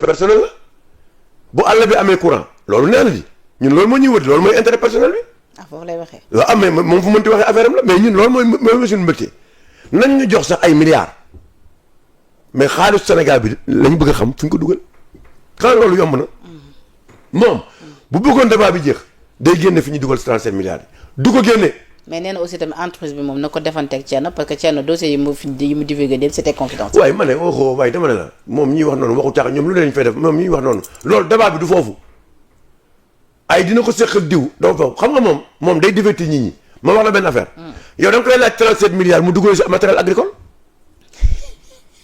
personnel la bu àll bi amee courant loolu nee na di ñun loolu moo ñuy wëti loolu mooy intérêt personnel bi. ah foofu lay waxee. waaw am mais moom fu mënti waxee affaire am la mais ñun loolu mooy suñu mbégte nañ ñu jox sax ay milliards mais xaalis Sénégal bi lañ bëgg a xam fu ñu ko dugal xanaa loolu yomb na moom bu bëggoon débat bi jeex day génne fi ñu dugal 37 milliards yi du ko génne. mais nee na aussi tamit entreprise bi moom na ko defanteeg Thierno parce que Thierno dossier yi mu divulgué dem c'était confidentiel. waaye ma ne waxoo waaye dama ne la moom ñuy wax noonu waxu tax ñoom lu ne lañ fay def moom ñuy wax noonu loolu débat bi du foofu ay dina ko séq ak diw doo foofu xam nga moom day divertir nit ñi ma wax la benn affaire. yow da nga koy laaj 37 milliards mu dugal si matériel agricole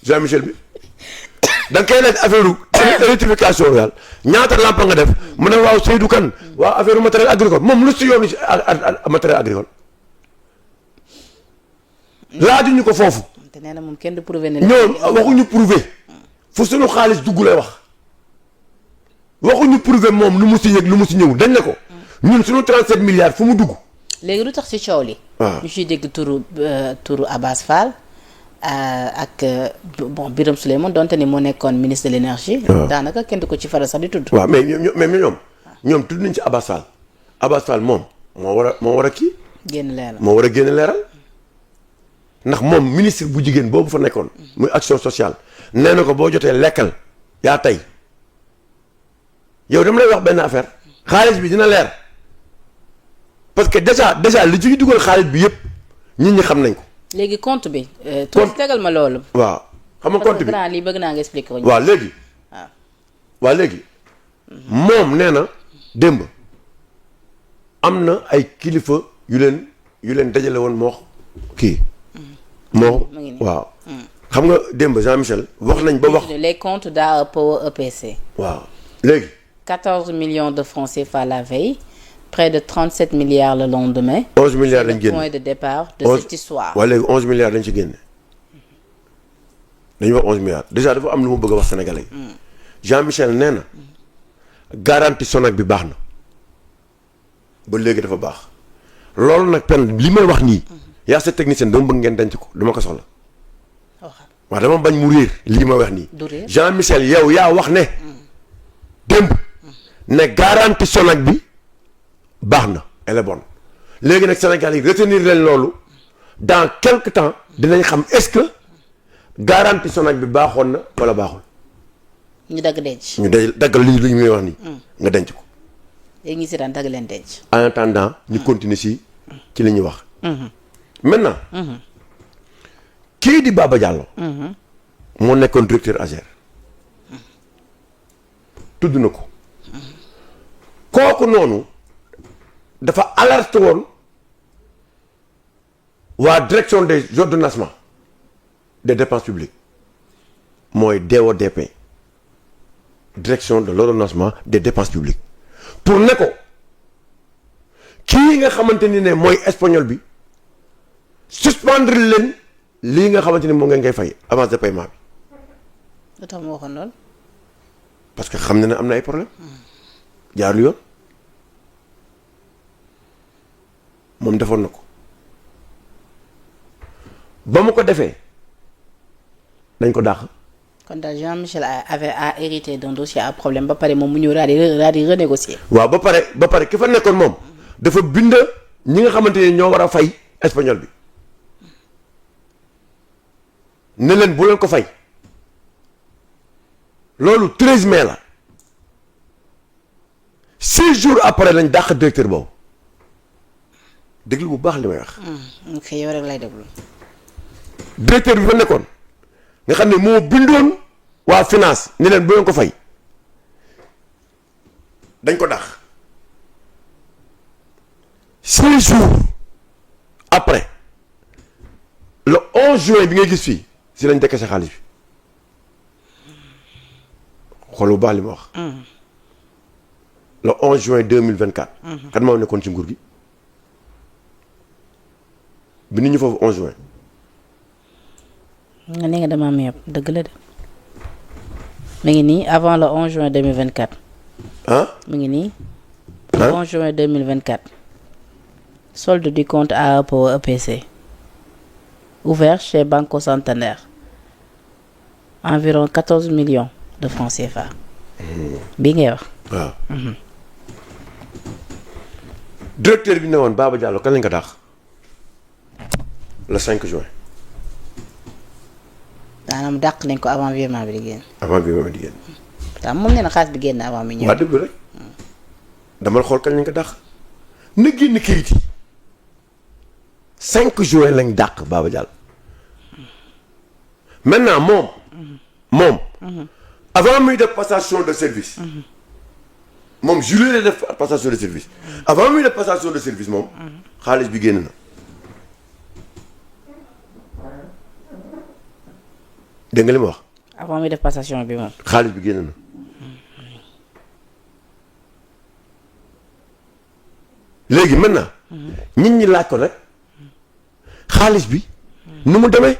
Jean Michel bi da nga koy laaj affaire électrification yàlla ñaata lampa nga def mu ne waaw Seydou Kane waaw affaire matériel agricole moom lu si yoonu si matériel agricole laajuñu ko foofu. te nee na moom kenn du prouver ne. ñoom waxuñu prouver fu suñu xaalis dugg lay wax waxuñu prouver moom lu mu si yëg lu mu si ñëw dañ ne ko ñun suñu 37 milliards fu mu dugg. léegi lu tax ci coow li. waaw ñu ciy dégg turu Abass Fall ak bon Birame Souleyman donte ni moo nekkoon ministre de l'énergie. daanaka kenn du ko ci faral sax di tudd. waaw mais ñoom tudd nañ ci Abass Fall. Abass Fall moom moo war a kii. génn leeral moo war a génn leeral. ndax moom ministre bu jigéen boobu fa nekkoon. muy action sociale. nee na ko boo jotee lekkal yaa tey yow dama lay wax benn affaire. xaalis bi dina leer parce que déjà li ciy dugal xaalis bi yëpp nit ñi xam nañ ko. léegi compte bi. tuuti tegal ma loolu. waaw xam nga compte bi parce que lii bëgg naa nga expliquer ko. waaw léegi. waaw léegi. moom nee na démb am na ay kilifa yu leen dajale woon moo kii. moo waaw. xam nga démb Jean Michel wax nañ ba wax. les comptes d'AEPO EPC. waaw léegi. 14 millions de francs CFA la veille. près de 37 milliards le lendemain. 11 milliards lañ génne point de départ de cette histoire. waaw léegi 11 milliards lañ ci génne. dañuy wax 11 milliards déjà dafa am lu mu bëgg a wax sénégalais yi. Jean Michel nee na. garantie Sonac bi baax na. ba léegi dafa baax. loolu nag pen li may wax nii. yaa sa technicien dama bëgg ngeen denc ko dama ko soxla. waaw dama bañ mu réer lii ma wax nii. Jean Michel yow yaa wax ne. démb. ne garantie Sonac bi. baax na elle est bonne léegi nag Sénégal yi retenir leen loolu dans quelque temps dinañ xam est-ce que garantie Sonac bi baaxoon na wala baaxul. ñu dagg denc. ñu daggal li muy wax nii. nga denc ko. léegi ñu si daan dagg leen denc. en attendant ñu continuer ci li ñuy wax. maintenant. kii di Baba Diallo. moo nekkoon directeur AGER. tudd na ko. kooku noonu. dafa alerte woon waa direction des ordonnancements des dépenses publiques mooy DODP direction de l'ordonnancement des dépenses publiques pour ne ko kii nga xamante ni ne mooy espagnol bi suspendre leen lii nga xamante ni moo ngeen ngay fay avance de paiement bi. lu tax mu waxoon lool. parce que xam na ne am na ay problème jaarul yoon. moom defoon na ko ba mu ko defee dañ ko dàq. kon daal Jean Michel a hérité d'un dossier à problème ba pare moom mu ñëw daal di renégocier. waaw ba pare ki fa nekkoon moom dafa bind ñi nga xamante ne ñoo war a fay espagnol bi ne leen bu leen ko fay loolu 13 mai la 6 jours après lañ dàq directeur boobu. déglu bu baax li may wax. ok yow rek lay déglu. directeur bi fa nekkoon nga xam ne moo bindoon waa finance ni leen bu leen ko fay dañ ko dax 6 jours après le 11 juin bi ngay gis fii si lañ dekkee sa xaalis bi xool bu baax li ma wax. le 11 juin 2024. kan moo nekkoon ci nguur gi. bi nit ñu foofu 11 juin. nga ne nga dama am yëpp dëgg la de. mi ngi nii avant le 11 juin 2024. mi ngi nii. le 11 juin 2024. solde du compte AEPO EPC. ouvert chez Banco Santander. environ 14 millions de francs CFA. bii ngay wax. waaw. directeur bi ne woon Baba Diallo kan lañ ko dàq le 5 juin. maanaam dàq nañ ko avant virement bi di génn. avant virement bi di génn. pourtant moom nee na xaalis bi génn avant mi ñëw. waa déglu rek dama xool kañ lañ ko dàq na génn kayit yi 5 juin lañ dàq Baba Diallo maintenant moom avant muy def passation de service moom juillet la def passation de service avant muy def passation de service moom xaalis bi génn na dégg nga li ma wax. avant muy def passation bi moom. xaalis bi génn na léegi maintenant nit ñi laaj ko nag xaalis bi nu mu demee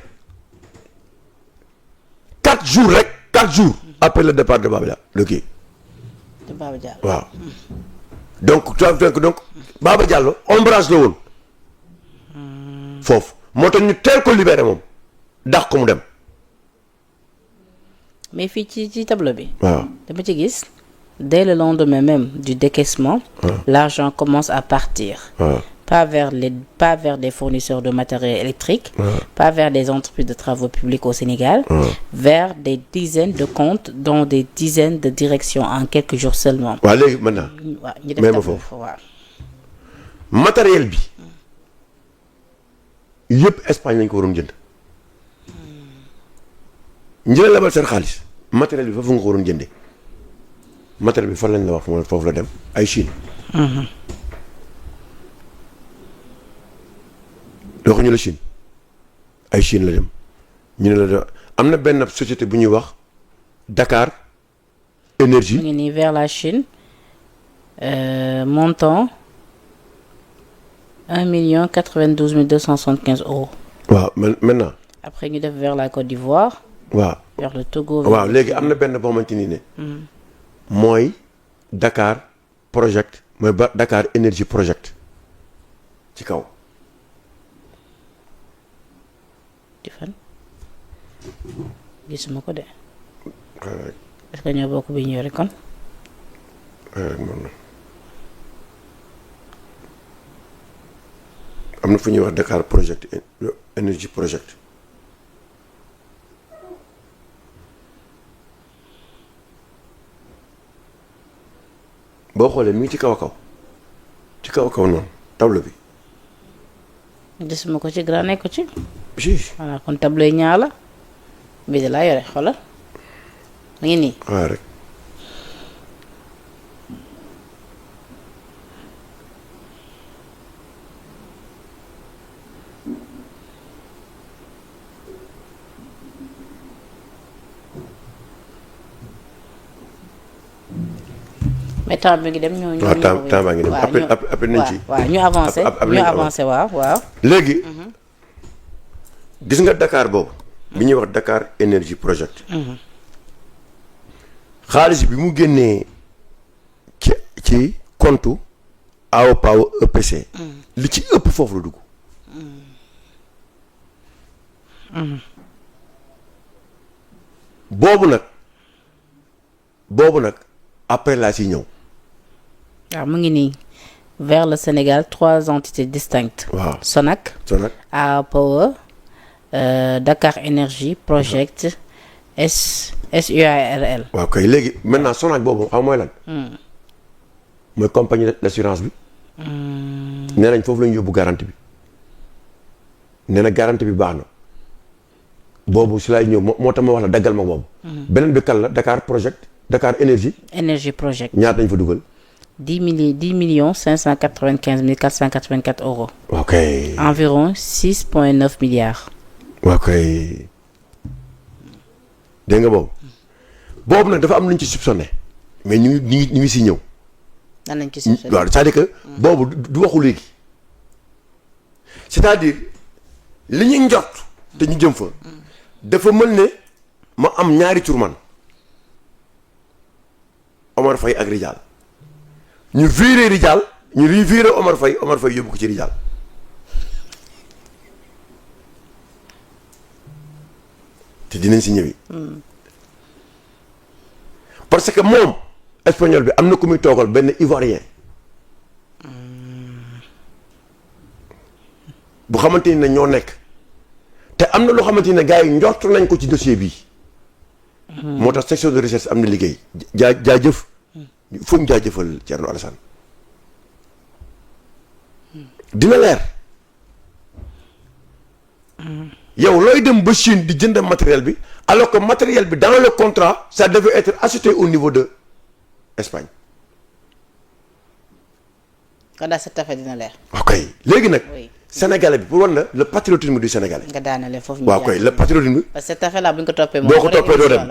4 jours rek 4 jours après le départ de Baba Diallo de kii de Baba Diallo. waaw donc Baba Diallo ombrage la woon foofu moo tax ñu teel ko libéré moom dax ko mu dem. mais fii ci tableau bi. waaw dama ci gis dès le lendemain même du décaissement. l'argent commence à partir. pas vers des fournisseurs de matériel électrique. pas vers des entreprises de travaux publics au Sénégal. vers des dizaines de comptes dont des dizaines de directions en quelques jours seulement. waaw léegi maintenant. waaw ñu def même foofu matériel bi yëpp Espagne lañ ko waroon jënd. njëla lebal seen xaalis matériel bi foofu nga ko waroon jëndee matériel bi fan lañ la wax foofu la dem ay Chine. waxuñu la Chine ay Chine la dem ñu ne la am na benn société bu ñuy wax Dakar Énergie. mu ngi nii vers la Chine montant 1 275 euros. waaw maintenant. après ñu def vers la Côte d'Ivoire. waaw vers le Togo. waaw léegi am na benn boo xamante ni ne. mooy Dakar Project mooy Dakar Énergie Project ci kaw. ci fan gisuma ko de. est-ce que ñoo bokk bi ñu yore kon. am na fu ñuy wax Dakar Project Énergie Project. boo xoolee mi ngi ci kaw a kaw ci kaw a kaw noonu tableau bi. gisuma ko ci grand nekk ko ci. si. voilà kon tableau yi ñaar la bii de laa yore xoolal mu ngi nii. waaw rek. mais temps bi ngi dem ñoo waaw temps baa ngi dem après nañ ci. waaw ñu avancé waaw. léegi. gis nga Dakar boobu. bi ñuy wax Dakar Énergie Project. xaalis bi mu génnee ci compte AO Power EPC. li ci ëpp foofu la dugg. boobu nag après laa si ñëw. waaw mu ngi nii vers le Sénégal 3 entités distinctes. waaw Sonac. AO Power Dakar Énergie Project SUARL. waaw kay léegi maintenant Sonac boobu xam mooy lan. mooy compagnie d'assurance bi. nee nañ foofu la ñu yóbbu garantie bi. nee na garantie bi baax na. boobu si laay ñëw moo tax ma wax la daggal ma boobu. beneen bi kan la Dakar Project Dakar Énergie. Énergie Project. ñaata nañ fa dugal. 10 millions 595 484 euros. ok. environ 6,9 milliards. ok. dégg nga boobu. boobu nag dafa am lu ñu ci soupçonné. mais ñu ngi si ñëw. nan lañ ci soupçonné waaw c'est-à-dire que. boobu du waxu léegi. c'est-à-dire li ñu njort te ñu jëm fa. dafa mën ne ma am ñaari tur man Omar Faye ak Rijal ñu viré Rijal ñu viré Omar Faye yóbbu ko ci Rijal te dinañ si ñëwi parce que moom espagnol bi am na ku muy toogal benn ivoirien bu xamante ni ne ñoo nekk te am na loo xamante ni ne gars yi njort nañ ko ci dossier bii. moo tax section de recherche am na liggéey jaajëf fu ñu jaajëfal Thierno Alassane dina leer yow looy dem ba Chine di jënd matériel bi alors que matériel bi dans le contrat ça devait être acheté au niveau de Espagne. kon daal cette affaire dina leer. ok léegi nag. oui Sénégalais bi pour wan la le patriotisme du Sénégalais. nga daanale foofu ñu waaw koy le patriotisme. parce que cette affaire là bu ñu ko toppee. boo ko toppee doo dem